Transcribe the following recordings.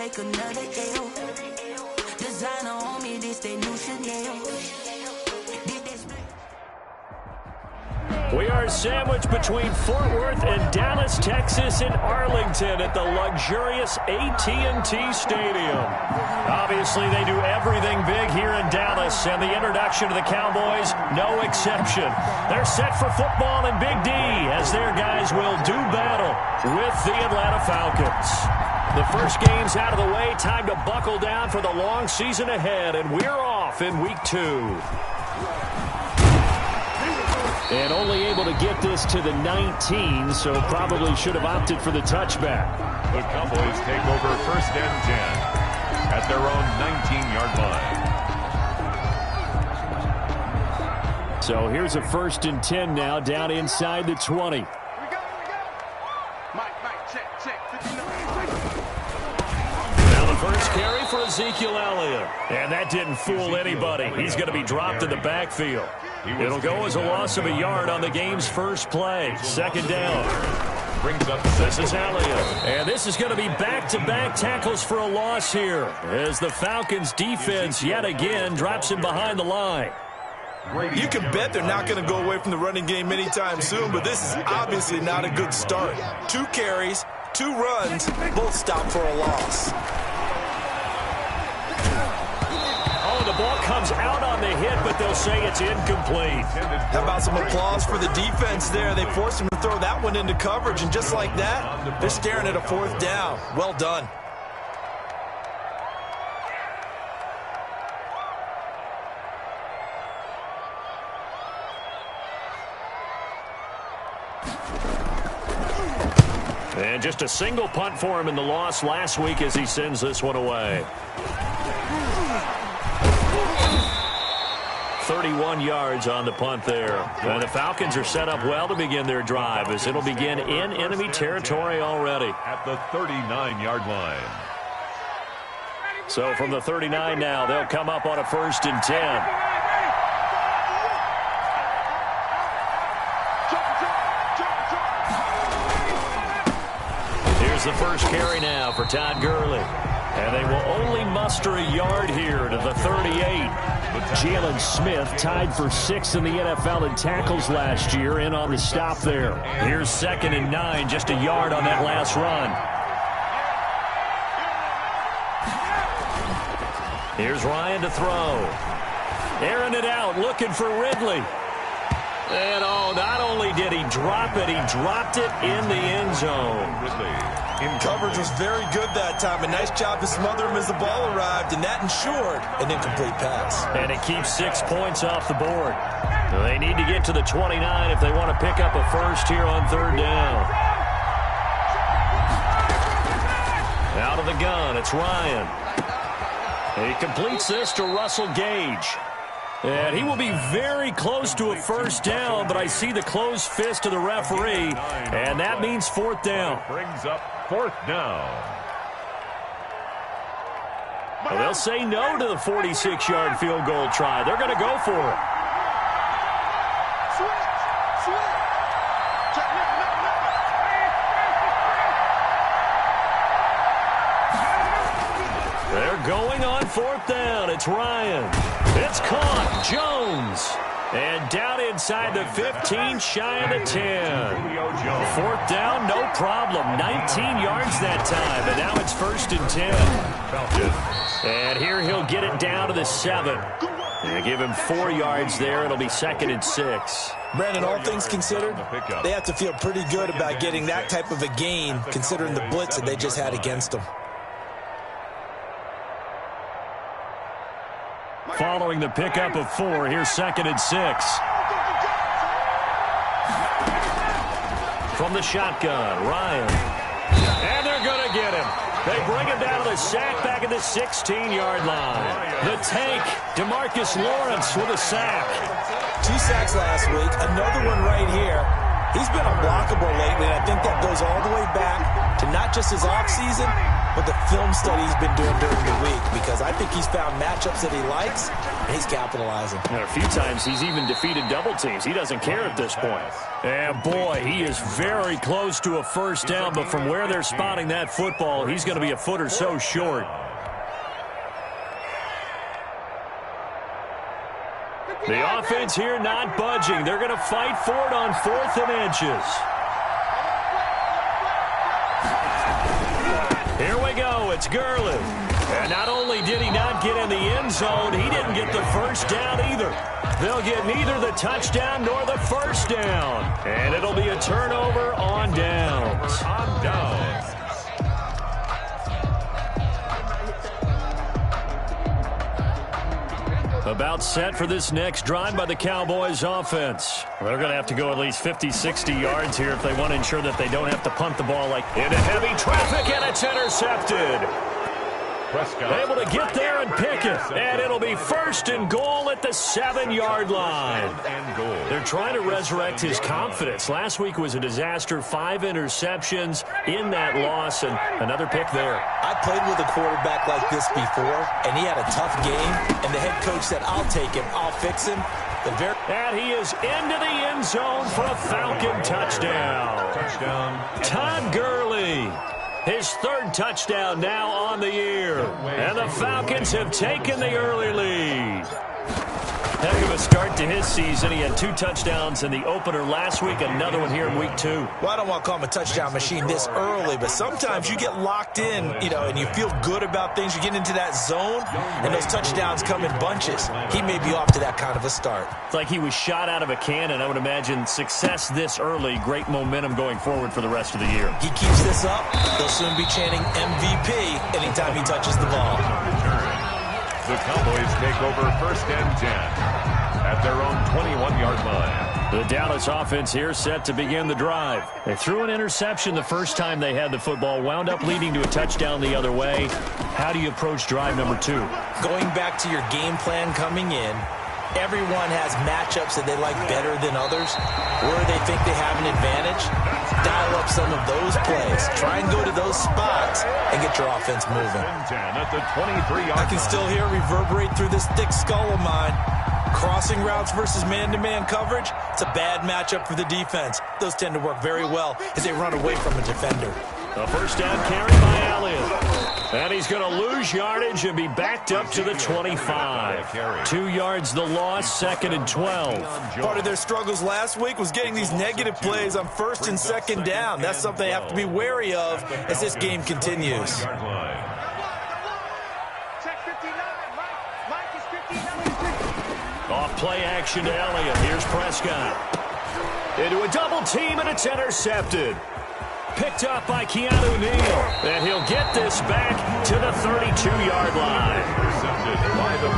like another L. Designer on me, this they new Chanel. We are sandwiched between Fort Worth and Dallas, Texas, and Arlington at the luxurious AT&T Stadium. Obviously, they do everything big here in Dallas, and the introduction to the Cowboys, no exception. They're set for football in Big D as their guys will do battle with the Atlanta Falcons. The first game's out of the way. Time to buckle down for the long season ahead, and we're off in Week 2. And only able to get this to the 19, so probably should have opted for the touchback. The Cowboys take over 1st and 10 at their own 19-yard line. So here's a 1st and 10 now, down inside the 20. Now the first carry for Ezekiel Elliott. And that didn't fool anybody. He's going to be dropped in the backfield. It'll go as a loss of a yard on the game's first play. 2nd down. This is Elliott. And this is going to be back-to-back tackles for a loss here as the Falcons defense yet again drops him behind the line. You can bet they're not going to go away from the running game anytime soon, but this is obviously not a good start. 2 carries, 2 runs, both stopped for a loss. The ball comes out on the hit, but they'll say it's incomplete. How about some applause for the defense there? They forced him to throw that one into coverage, and just like that, they're staring at a 4th down. Well done. And just a single punt for him in the loss last week as he sends this one away. 31 yards on the punt there. And the Falcons are set up well to begin their drive as it'll begin in enemy territory already. At the 39-yard line. So from the 39 now, they'll come up on a 1st and 10. Here's the first carry now for Todd Gurley. And they will only muster a yard here to the 38. Jalen Smith tied for 6th in the NFL in tackles last year, in on the stop there. Here's 2nd and 9, just a yard on that last run. Here's Ryan to throw. Airing it out, looking for Ridley. And not only did he drop it, he dropped it in the end zone. Coverage was very good that time. A nice job to smother him as the ball arrived, and that ensured an incomplete pass. And it keeps 6 points off the board. They need to get to the 29 if they want to pick up a first here on 3rd down. Out of the gun, it's Ryan. He completes this to Russell Gage. And he will be very close to a 1st down, but I see the closed fist of the referee, and that means 4th down. Brings up 4th down. Well, they'll say no to the 46-yard field goal try. They're going to go for it. They're going on 4th down. It's Ryan. It's caught. Jones. And down inside the 15, shy of the 10. 4th down, no problem. 19 yards that time. And now it's 1st and 10. And here he'll get it down to the 7. And give him 4 yards there. It'll be 2nd and 6. Brandon, all things considered, they have to feel pretty good about getting that type of a gain, considering the blitz that they just had against them. Following the pickup of 4, here's 2nd and 6. From the shotgun, Ryan. And they're going to get him. They bring him down to the sack back at the 16-yard line. The tank, DeMarcus Lawrence with a sack. 2 sacks last week, another one right here. He's been unblockable lately, and I think that goes all the way back to not just his offseason, what the film study he's been doing during the week, because I think he's found matchups that he likes, and he's capitalizing. And a few times he's even defeated double teams. He doesn't care at this point. And boy, he is very close to a first down, but from where they're spotting that football, he's going to be a foot or so short. The offense here not budging. They're going to fight for it on 4th and inches. Here we go. It's Gurley. And not only did he not get in the end zone, he didn't get the first down either. They'll get neither the touchdown nor the first down. And it'll be a turnover on downs. About set for this next drive by the Cowboys offense. They're going to have to go at least 50, 60 yards here if they want to ensure that they don't have to punt the ball like into heavy traffic, and it's intercepted. Able to get there and pick it. And it'll be 1st and goal at the 7-yard line. They're trying to resurrect his confidence. Last week was a disaster. 5 interceptions in that loss, and another pick there. I played with a quarterback like this before, and he had a tough game, and the head coach said, I'll take him, I'll fix him. And he is into the end zone for a Falcon touchdown. Todd Gurley. His 3rd touchdown now on the year. And the Falcons have taken the early lead. Heck of a start to his season. He had 2 touchdowns in the opener last week, another one here in week 2. Well, I don't want to call him a touchdown machine this early, but sometimes you get locked in, and you feel good about things. You get into that zone, and those touchdowns come in bunches. He may be off to that kind of a start. It's like he was shot out of a cannon. I would imagine success this early, great momentum going forward for the rest of the year. He keeps this up, they'll soon be chanting MVP anytime he touches the ball. The Cowboys take over 1st and 10 at their own 21-yard line. The Dallas offense here set to begin the drive. They threw an interception the first time they had the football, wound up leading to a touchdown the other way. How do you approach drive number 2? Going back to your game plan coming in, everyone has matchups that they like better than others, where they think they have an advantage. Dial up some of those plays. Try and go to those spots and get your offense moving. At the 23-yard I can still hear it reverberate through this thick skull of mine. Crossing routes versus man-to-man coverage, it's a bad matchup for the defense. Those tend to work very well as they run away from a defender. A first down carry by Elliott. And he's going to lose yardage and be backed up to the 25. 2 yards the loss, 2nd and 12. Part of their struggles last week was getting these negative plays on 1st and 2nd down. That's something they have to be wary of as this game continues. Off play action to Elliott. Here's Prescott. Into a double team, and it's intercepted. Picked up by Keanu Neal. And he'll get this back to the 32-yard line.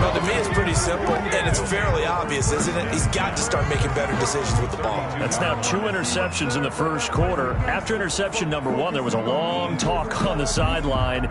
Well, to me, it's pretty simple, and it's fairly obvious, isn't it? He's got to start making better decisions with the ball. That's now 2 interceptions in the first quarter. After interception number 1, there was a long talk on the sideline,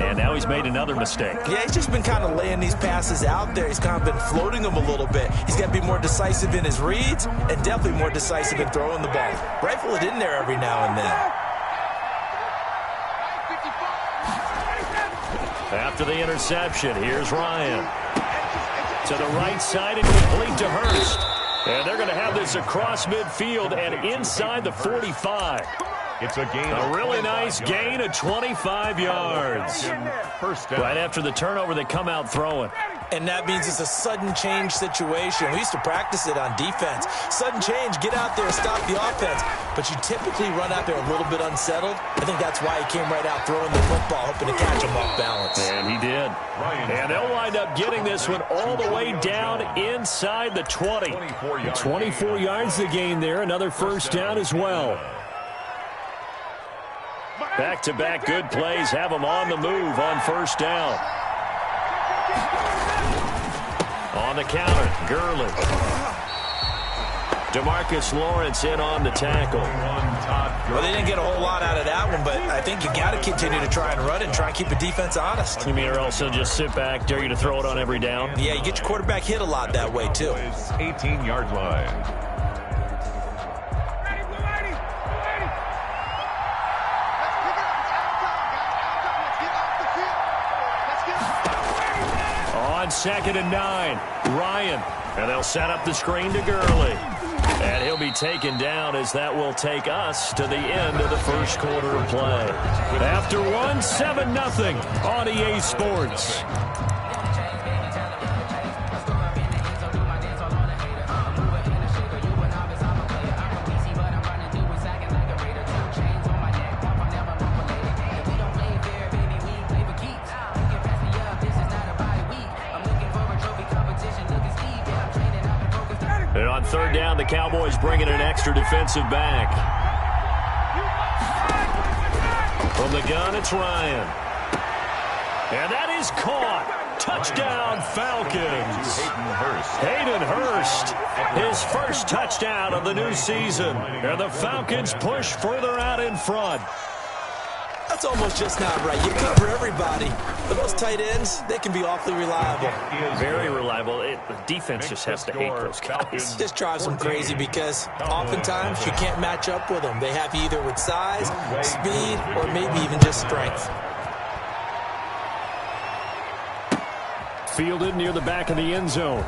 and now he's made another mistake. Yeah, he's just been kind of laying these passes out there. He's kind of been floating them a little bit. He's got to be more decisive in his reads and definitely more decisive in throwing the ball. Rifle it in there every now and then. After the interception, here's Ryan. To the right side and complete to Hurst. And they're going to have this across midfield and inside the 45. It's a gain. A really nice gain of 25 yards. First down. Right after the turnover, they come out throwing. And that means it's a sudden change situation. We used to practice it on defense. Sudden change, get out there, stop the offense. But you typically run out there a little bit unsettled. I think that's why he came right out throwing the football, hoping to catch him off balance. And he did. And they'll wind up getting this one all the way down inside the 20. 24 yards to gain there. Another first down as well. Back-to-back good plays have them on the move on first down. On the counter, Gurley. DeMarcus Lawrence in on the tackle. Well, they didn't get a whole lot out of that one, but I think you got to continue to try and run it and try and keep the defense honest. You mean, or also just sit back, dare you to throw it on every down? Yeah, you get your quarterback hit a lot that way, too. 18-yard line. on 2nd and 9. Ryan. And they'll set up the screen to Gurley. And he'll be taken down as that will take us to the end of the first quarter of play. After one, 7-0 on EA Sports. And on 3rd down, the Cowboys bring in an extra defensive back. From the gun, it's Ryan. And that is caught. Touchdown, Falcons. Hayden Hurst, his first touchdown of the new season. And the Falcons push further out in front. That's almost just not right. You cover everybody. But those tight ends, they can be awfully reliable. Very reliable. The defense just has to hate those guys. This drives them crazy because oftentimes you can't match up with them. They have you either with size, speed, or maybe even just strength. Fielded near the back of the end zone.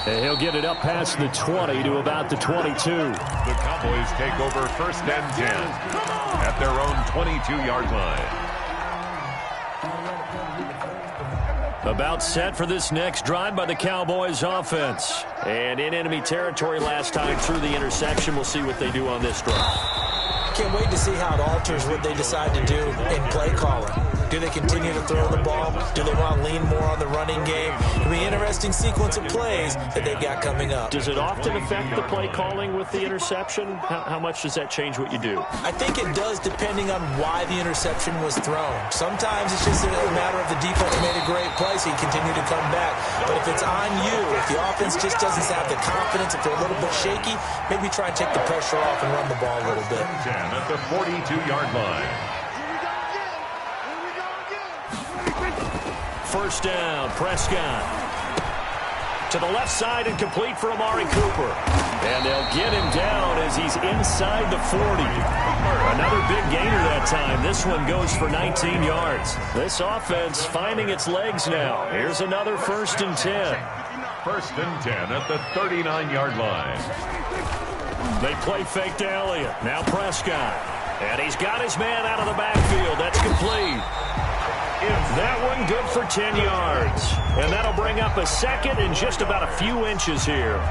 And he'll get it up past the 20 to about the 22. The Cowboys take over 1st and 10 at their own 22-yard line. About set for this next drive by the Cowboys offense. And in enemy territory last time through the interception. We'll see what they do on this drive. Can't wait to see how it alters what they decide to do in play calling. Do they continue to throw the ball? Do they want to lean more on the running game? It'll be an interesting sequence of plays that they've got coming up. Does it often affect the play calling with the interception? How much does that change what you do? I think it does depending on why the interception was thrown. Sometimes it's just a matter of the defense made a great play, so you continue to come back. But if it's on you, if the offense just doesn't have the confidence, if they're a little bit shaky, maybe try and take the pressure off and run the ball a little bit. 10 at the 42-yard line. 1st down, Prescott. To the left side and complete for Amari Cooper. And they'll get him down as he's inside the 40. Another big gainer that time. This one goes for 19 yards. This offense finding its legs now. Here's another 1st and 10. 1st and 10 at the 39-yard line. They play fake to Elliott. Now Prescott. And he's got his man out of the backfield. That's complete. That one good for 10 yards. And that'll bring up a 2nd and just about a few inches here.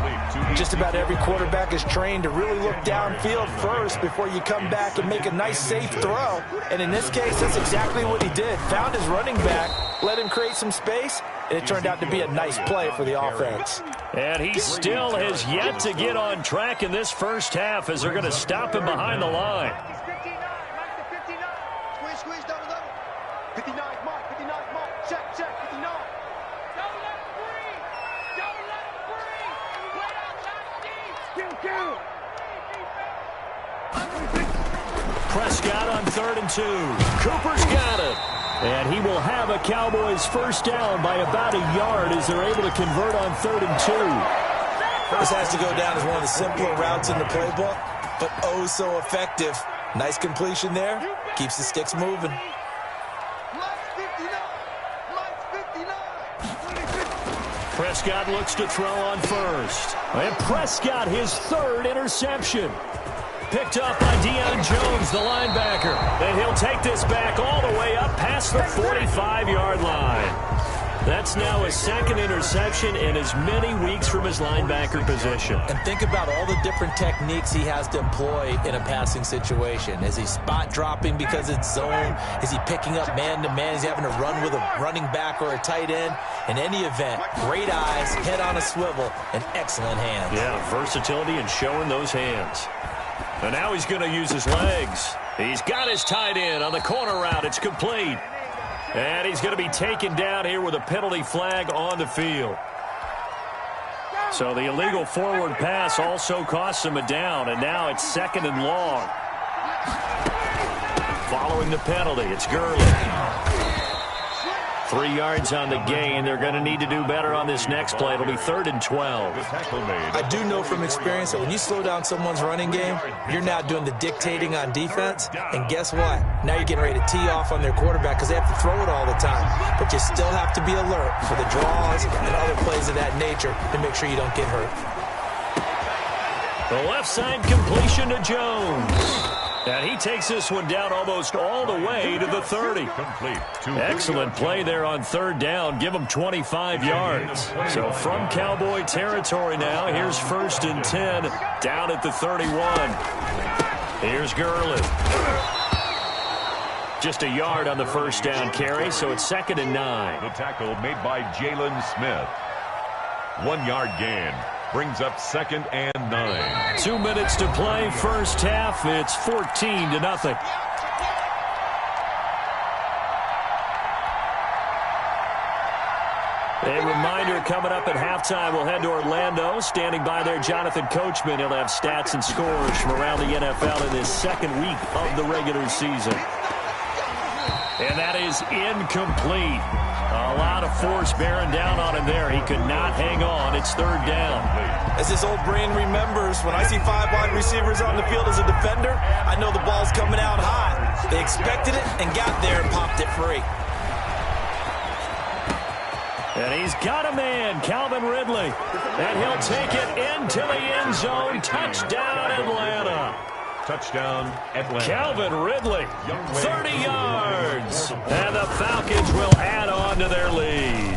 Just about every quarterback is trained to really look downfield first before you come back and make a nice, safe throw. And in this case, that's exactly what he did. Found his running back, let him create some space, and it turned out to be a nice play for the offense. And he still has yet to get on track in this first half as they're going to stop him behind the line. 59, Mark, 59, Mark, check, 59. Don't let him breathe. Don't let him breathe. Wait outside Steve. Prescott on 3rd and 2. Cooper's got it. And he will have a Cowboys 1st down by about a yard as they're able to convert on 3rd and 2. This has to go down as one of the simpler routes in the playbook, but oh so effective. Nice completion there. Keeps the sticks moving. Prescott looks to throw on 1st. And Prescott, his 3rd interception. Picked up by Deion Jones, the linebacker. And he'll take this back all the way up past the 45-yard line. That's now his 2nd interception in as many weeks from his linebacker position. And think about all the different techniques he has to employ in a passing situation. Is he spot dropping because it's zone? Is he picking up man-to-man? Is he having to run with a running back or a tight end? In any event, great eyes, head on a swivel, and excellent hands. Yeah, versatility and showing those hands. And now he's going to use his legs. He's got his tight end on the corner route. It's complete. And he's going to be taken down here with a penalty flag on the field. So the illegal forward pass also costs him a down, and now it's 2nd and long. Following the penalty, it's Gurley. 3 yards on the gain. They're going to need to do better on this next play. It'll be 3rd and 12. I do know from experience that when you slow down someone's running game, you're now doing the dictating on defense. And guess what? Now you're getting ready to tee off on their quarterback because they have to throw it all the time. But you still have to be alert for the draws and other plays of that nature to make sure you don't get hurt. The left side completion to Jones. And he takes this one down almost all the way to the 30. Excellent play there on 3rd down. Give him 25 yards. So from Cowboy territory now, here's 1st and 10 down at the 31. Here's Gurley. Just a yard on the 1st down carry, so it's 2nd and 9. The tackle made by Jalen Smith. 1 yard gain. Brings up 2nd and 9. 2 minutes to play, first half. It's 14-0. A reminder coming up at halftime, we'll head to Orlando. Standing by there, Jonathan Coachman. He'll have stats and scores from around the NFL in this 2nd week of the regular season. And that is incomplete. A lot of force bearing down on him there. He could not hang on. It's 3rd down. As this old brain remembers, when I see 5 wide receivers on the field as a defender, I know the ball's coming out hot. They expected it and got there and popped it free. And he's got a man, Calvin Ridley. And he'll take it into the end zone. Touchdown, Atlanta. Touchdown, Atlanta. Calvin Ridley, 30 yards. And the Falcons will add on to their lead.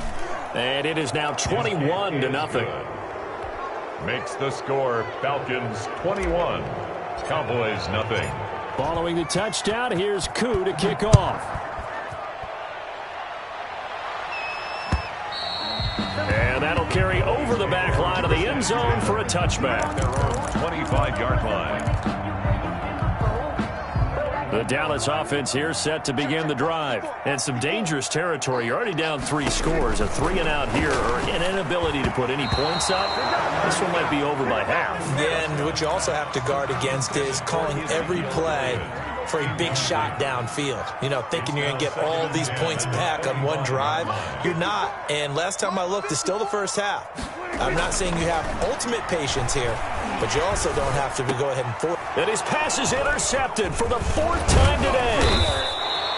And it is now 21-0. Makes the score Falcons 21, Cowboys nothing. Following the touchdown, here's Koo to kick off. And that'll carry over the back line of the end zone for a touchback. Their own 25-yard line. The Dallas offense here set to begin the drive. And some dangerous territory. You're already down 3 scores. A 3-and-out here or an inability to put any points up. This one might be over by half. And what you also have to guard against is calling every play for a big shot downfield. You know, thinking you're going to get all these points back on one drive. You're not. And last time I looked, it's still the first half. I'm not saying you have ultimate patience here, but you also don't have to go ahead and force. And his pass is intercepted for the 4th time today.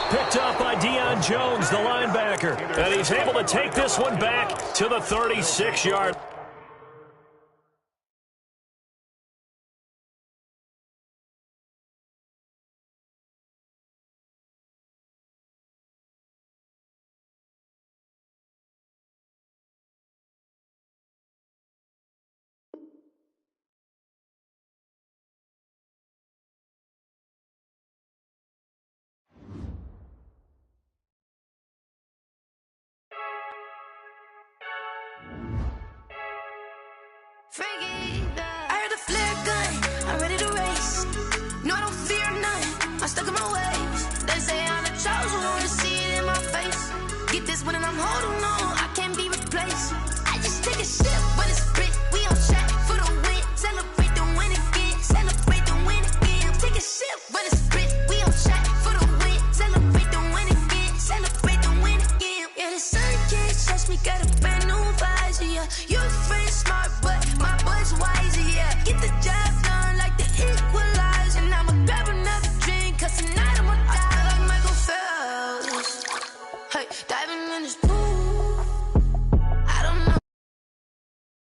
Picked up by Deion Jones, the linebacker. And he's able to take this one back to the 36-yard. I heard the flare gun, I'm ready to race. No, I don't fear none, I'm stuck in my ways. They say I'm the chosen one, see it in my face. Get this one and I'm holding on, I can't be replaced. I just take a sip, but it's split, we on track for the win. Celebrate the win again, celebrate the win again. Take a sip, but it's split, we on track for the win. Celebrate the win again, celebrate the win again. Yeah, the sun can't touch me, got a brand new visor, yeah. You're a friend.